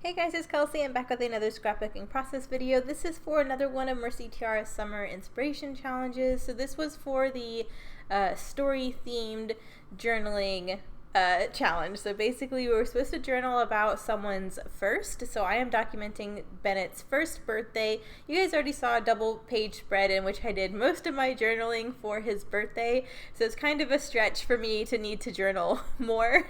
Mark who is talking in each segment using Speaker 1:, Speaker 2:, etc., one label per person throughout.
Speaker 1: Hey guys, it's Kelsey. I'm back with another scrapbooking process video. This is for another one of Mercy Tiara's summer inspiration challenges. So this was for the story themed journaling challenge. So basically we were supposed to journal about someone's first. So I am documenting Bennett's first birthday. You guys already saw a double page spread in which I did most of my journaling for his birthday. So it's kind of a stretch for me to need to journal more.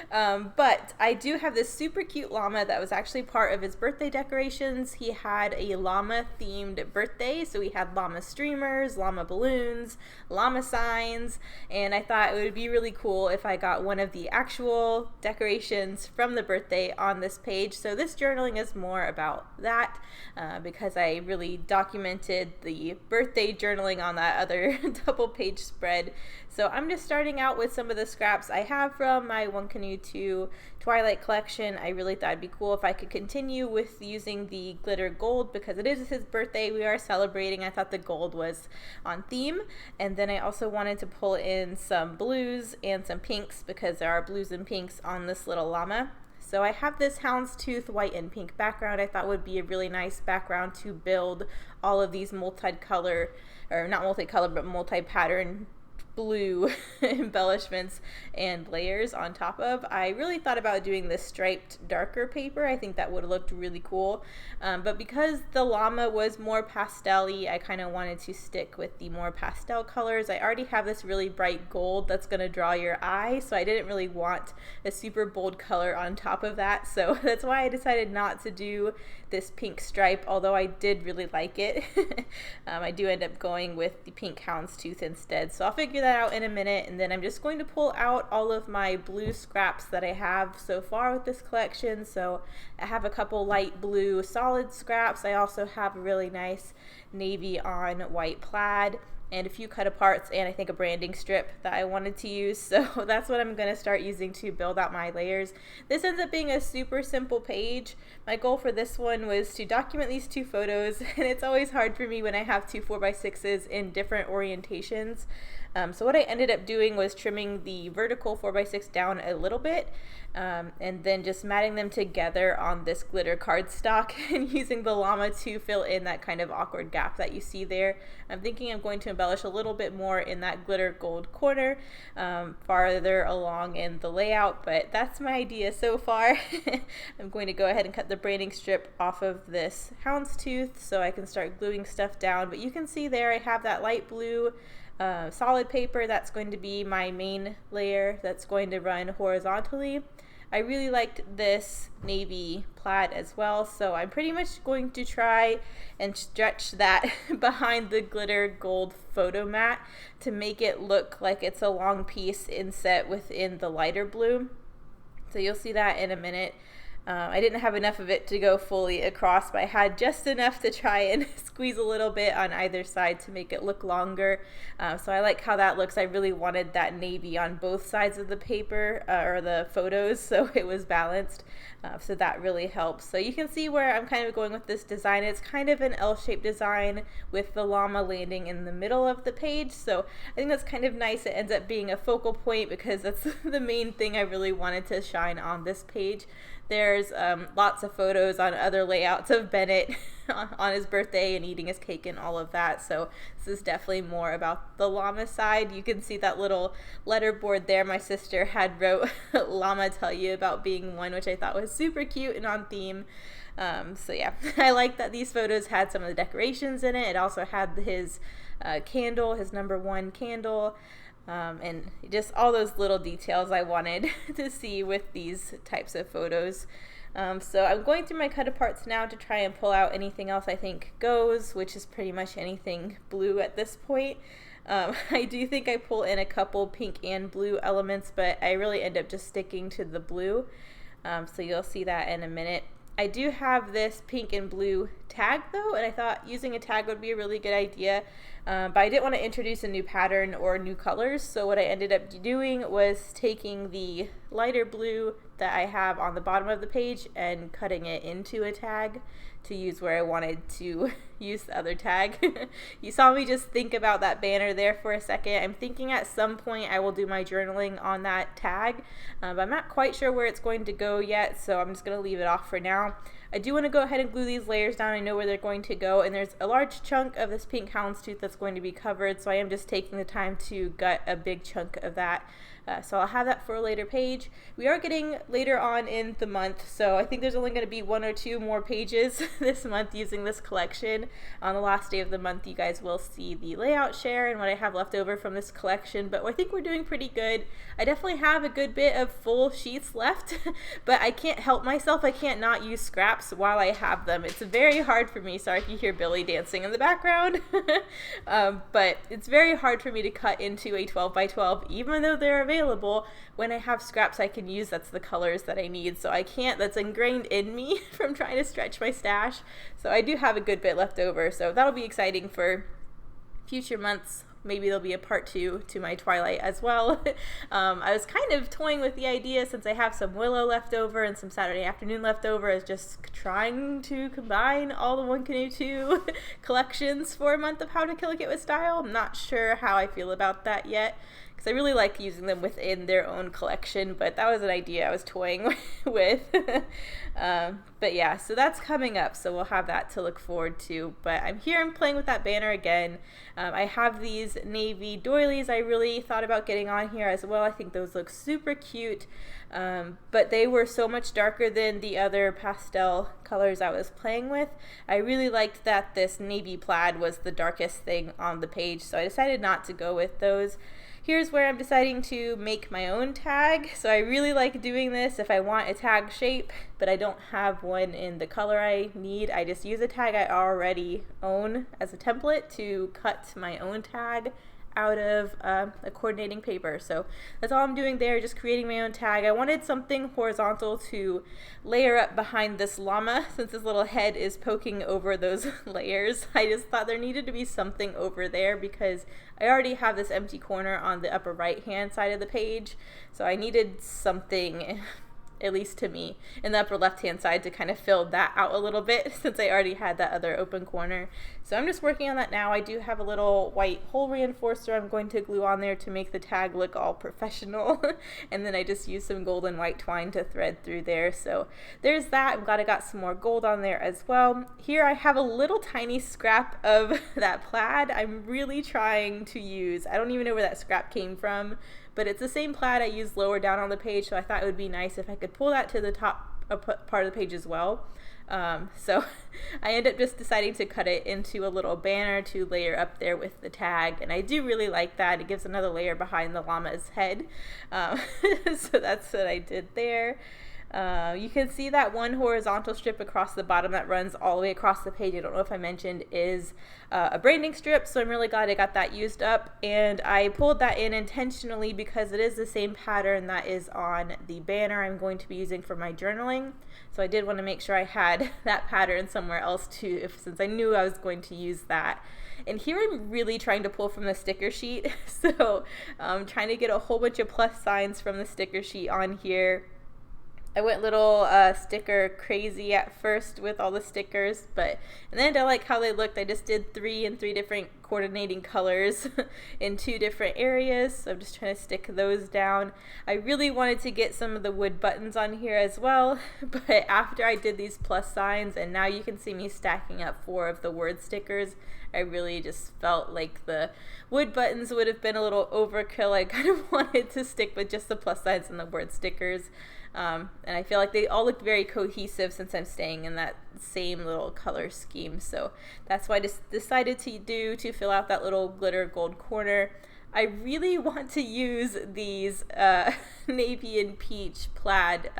Speaker 1: But I do have this super cute llama that was actually part of his birthday decorations. He had a llama themed birthday. So we had llama streamers, llama balloons, llama signs, and I thought it would be really cool if I got one of the actual decorations from the birthday on this page. So this journaling is more about that because I really documented the birthday journaling on that other double page spread. So I'm just starting out with some of the scraps I have from my One Canoe 2 Twilight collection. I really thought it'd be cool if I could continue with using the glitter gold because it is his birthday. We are celebrating. I thought the gold was on theme. And then I also wanted to pull in some blues and some pinks because there are blues and pinks on this little llama. So I have this houndstooth white and pink background. I thought would be a really nice background to build all of these multicolor, or not multicolor, but multi-pattern blue embellishments and layers on top of. I really thought about doing this striped darker paper. I think that would have looked really cool. But because the llama was more pastel-y, I kind of wanted to stick with the more pastel colors. I already have this really bright gold that's going to draw your eye, so I didn't really want a super bold color on top of that. So that's why I decided not to do this pink stripe, although I did really like it. I do end up going with the pink houndstooth instead. So I'll figure that out in a minute, and then I'm just going to pull out all of my blue scraps that I have so far with this collection. So I have a couple light blue solid scraps. I also have a really nice navy on white plaid and a few cut aparts and I think a branding strip that I wanted to use. So that's what I'm going to start using to build out my layers. This ends up being a super simple page. My goal for this one was to document these two photos, and it's always hard for me when I have two 4x6s in different orientations. So what I ended up doing was trimming the vertical 4x6 down a little bit and then just matting them together on this glitter cardstock and using the llama to fill in that kind of awkward gap that you see there. I'm thinking I'm going to embellish a little bit more in that glitter gold corner farther along in the layout, but that's my idea so far. I'm going to go ahead and cut the branding strip off of this houndstooth so I can start gluing stuff down, but you can see there I have that light blue solid paper. That's going to be my main layer that's going to run horizontally. I really liked this navy plaid as well, so I'm pretty much going to try and stretch that behind the glitter gold photo mat to make it look like it's a long piece inset within the lighter blue. So you'll see that in a minute. I didn't have enough of it to go fully across, but I had just enough to try and squeeze a little bit on either side to make it look longer. So I like how that looks. I really wanted that navy on both sides of the paper or the photos, so it was balanced. So that really helps. So you can see where I'm kind of going with this design. It's kind of an L-shaped design with the llama landing in the middle of the page. So I think that's kind of nice. It ends up being a focal point because that's the main thing I really wanted to shine on this page. There's lots of photos on other layouts of Bennett on his birthday and eating his cake and all of that. So this is definitely more about the llama side. You can see that little letterboard there my sister had wrote "Llama tell you about being one," which I thought was super cute and on theme. So yeah, I like that these photos had some of the decorations in it. It also had his candle, his #1 candle. And just all those little details I wanted to see with these types of photos. So I'm going through my cut aparts now to try and pull out anything else I think goes, which is pretty much anything blue at this point. I do think I pull in a couple pink and blue elements, but I really end up just sticking to the blue. So you'll see that in a minute. I do have this pink and blue tag though, and I thought using a tag would be a really good idea, but I didn't want to introduce a new pattern or new colors, so what I ended up doing was taking the lighter blue that I have on the bottom of the page and cutting it into a tag to use where I wanted to use the other tag. You saw me just think about that banner there for a second. I'm thinking at some point I will do my journaling on that tag, but I'm not quite sure where it's going to go yet, so I'm just going to leave it off for now. I do want to go ahead and glue these layers down. I know where they're going to go, and there's a large chunk of this pink houndstooth that's going to be covered, so I am just taking the time to gut a big chunk of that. So I'll have that for a later page. We are getting later on in the month, so I think there's only going to be 1 or 2 more pages this month using this collection. On the last day of the month, you guys will see the layout share and what I have left over from this collection, but I think we're doing pretty good. I definitely have a good bit of full sheets left, but I can't help myself. I can't not use scraps while I have them. It's very hard for me. Sorry if you hear Billy dancing in the background, but it's very hard for me to cut into a 12 by 12, even though they're available. When I have scraps I can use, that's the colors that I need, so I can't, that's ingrained in me from trying to stretch my stash. So I do have a good bit left over, so that'll be exciting for future months. Maybe there'll be a part 2 to my Twilight as well. I was kind of toying with the idea, since I have some Willow left over and some Saturday Afternoon left over, as just trying to combine all the One Canoe 2 collections for a month of How to Kill a Kit with Style. I'm not sure how I feel about that yet, because I really like using them within their own collection, but that was an idea I was toying with. But yeah, so that's coming up, so we'll have that to look forward to. But I'm here and playing with that banner again. I have these navy doilies I really thought about getting on here as well. I think those look super cute, but they were so much darker than the other pastel colors I was playing with. I really liked that this navy plaid was the darkest thing on the page, so I decided not to go with those. Here's where I'm deciding to make my own tag. So I really like doing this if I want a tag shape, but I don't have one in the color I need. I just use a tag I already own as a template to cut my own tag out of a coordinating paper. So that's all I'm doing there, just creating my own tag. I wanted something horizontal to layer up behind this llama, since his little head is poking over those layers. I just thought there needed to be something over there, because I already have this empty corner on the upper right hand side of the page, so I needed something, at least to me, in the upper left hand side to kind of fill that out a little bit, since I already had that other open corner. So I'm just working on that now. I do have a little white hole reinforcer I'm going to glue on there to make the tag look all professional. And then I just used some gold and white twine to thread through there. So there's that. I'm glad I got some more gold on there as well. Here I have a little tiny scrap of that plaid I'm really trying to use. I don't even know where that scrap came from, but it's the same plaid I used lower down on the page, so I thought it would be nice if I could pull that to the top part of the page as well. So I ended up just deciding to cut it into a little banner to layer up there with the tag, and I do really like that. It gives another layer behind the llama's head. So that's what I did there. You can see that one horizontal strip across the bottom that runs all the way across the page, I don't know if I mentioned, is a branding strip, so I'm really glad I got that used up. And I pulled that in intentionally because it is the same pattern that is on the banner I'm going to be using for my journaling. So I did want to make sure I had that pattern somewhere else too, since I knew I was going to use that. And here I'm really trying to pull from the sticker sheet, so I'm trying to get a whole bunch of plus signs from the sticker sheet on here. I went little sticker crazy at first with all the stickers, but in the end I like how they looked. I just did 3 in 3 different coordinating colors in 2 different areas, so I'm just trying to stick those down. I really wanted to get some of the wood buttons on here as well, but after I did these plus signs, and now you can see me stacking up 4 of the word stickers, I really just felt like the wood buttons would have been a little overkill. I kind of wanted to stick with just the plus signs and the word stickers. And I feel like they all look very cohesive since I'm staying in that same little color scheme. So that's what I just decided to do to fill out that little glitter gold corner. I really want to use these navy and peach plaid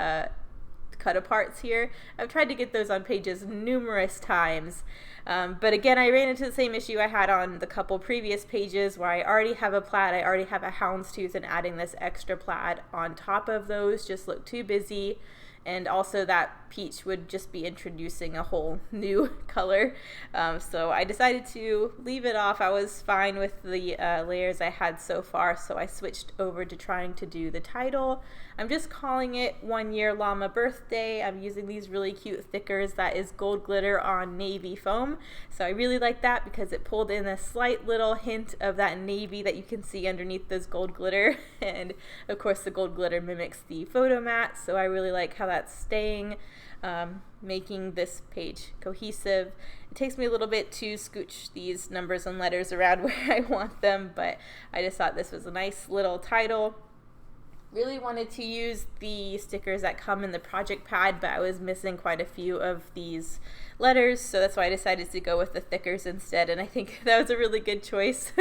Speaker 1: cut aparts here. I've tried to get those on pages numerous times, but again I ran into the same issue I had on the couple previous pages where I already have a plaid, I already have a houndstooth, and adding this extra plaid on top of those just looked too busy and also that peach would just be introducing a whole new color. So I decided to leave it off. I was fine with the layers I had so far, so I switched over to trying to do the title. I'm just calling it 1 Year Llama Birthday. I'm using these really cute thickers that is gold glitter on navy foam. So I really like that because it pulled in a slight little hint of that navy that you can see underneath this gold glitter. And of course the gold glitter mimics the photo mat, so I really like how that's staying, making this page cohesive. It takes me a little bit to scooch these numbers and letters around where I want them, but I just thought this was a nice little title. Really wanted to use the stickers that come in the project pad, but I was missing quite a few of these letters, so that's why I decided to go with the thickers instead, and I think that was a really good choice.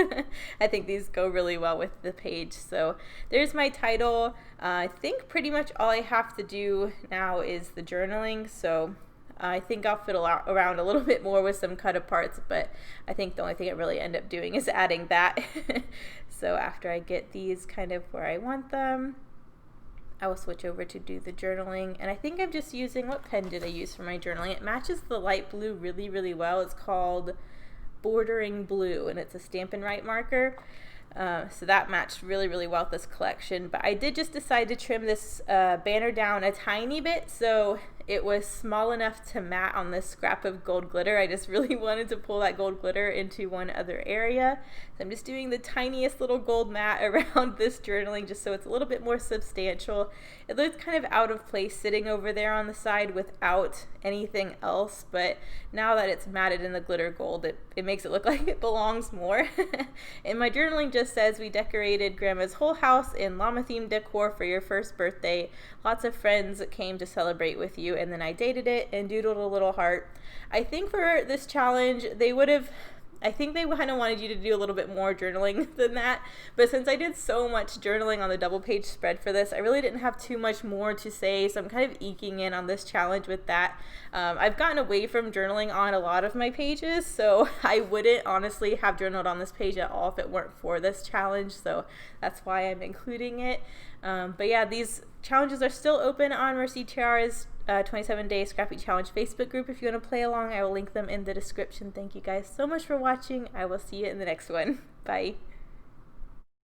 Speaker 1: I think these go really well with the page. So there's my title. I think pretty much all I have to do now is the journaling, so I think I'll fiddle around a little bit more with some cut aparts, but I think the only thing I really end up doing is adding that. So after I get these kind of where I want them, I will switch over to do the journaling. And I think I'm just using, what pen did I use for my journaling? It matches the light blue really, really well. It's called Bordering Blue, and it's a Stampin' Write marker. So that matched really, really well with this collection. But I did just decide to trim this banner down a tiny bit, so it was small enough to mat on this scrap of gold glitter. I just really wanted to pull that gold glitter into one other area. So I'm just doing the tiniest little gold mat around this journaling just so it's a little bit more substantial. It looks kind of out of place sitting over there on the side without anything else, but now that it's matted in the glitter gold, it makes it look like it belongs more. And my journaling just says, we decorated Grandma's whole house in llama themed decor for your first birthday. Lots of friends came to celebrate with you, and then I dated it and doodled a little heart. I think for this challenge, I think they kind of wanted you to do a little bit more journaling than that, but since I did so much journaling on the double page spread for this, I really didn't have too much more to say, so I'm kind of eking in on this challenge with that. I've gotten away from journaling on a lot of my pages, so I wouldn't honestly have journaled on this page at all if it weren't for this challenge, so that's why I'm including it. But yeah, these challenges are still open on Mercy Tiara's 27-day Scrappy Challenge Facebook group. If you want to play along, I will link them in the description. Thank you guys so much for watching. I will see you in the next one. Bye.